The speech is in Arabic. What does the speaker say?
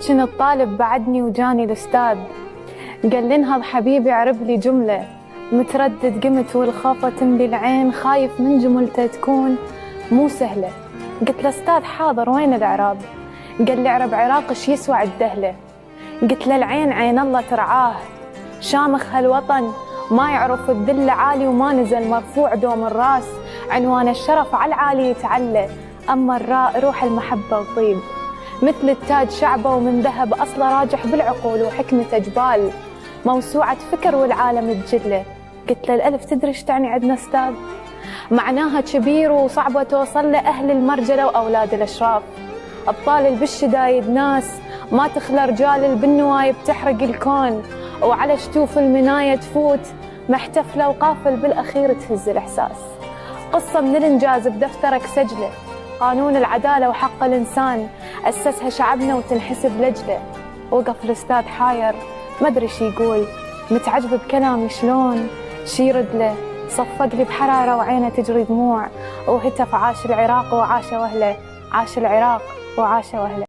كنت طالب بعدني وجاني الأستاذ قال لي انهض حبيبي عرب لي جملة. متردد قمت والخافة تملي العين، خايف من جملته تكون مو سهلة. قلت له أستاذ حاضر وين الإعراب؟ قال لي اعرب عراق شي يسوى الدهلة. قلت له العين عين الله ترعاه، شامخ هالوطن ما يعرف الذل عالي وما نزل مرفوع دوم الراس، عنوان الشرف على العالي يتعلى، أما الراء روح المحبة وطيب، مثل التاج شعبه ومن ذهب أصله راجح بالعقول وحكمته جبال، موسوعة فكر والعالم تجله. قلت له الألف تدري ايش تعني عندنا أستاذ؟ معناها كبير وصعبة توصل له أهل المرجلة وأولاد الأشراف، أبطال البالشدايد ناس ما تخلى رجال بالنوايب تحرق الكون، وعلى شتوف المناية تفوت محتفلة وقافل بالأخير تهز الإحساس. قصة من الإنجاز بدفترك سجله، قانون العدالة وحق الإنسان أسسها شعبنا وتنحسب لجله. وقف الأستاذ حاير ما أدري شي يقول، متعجب بكلامي شلون شي يرد له، صفق لي بحرارة وعينه تجري دموع، وهتف عاش العراق وعاش وهله، عاش العراق وعاش وهله.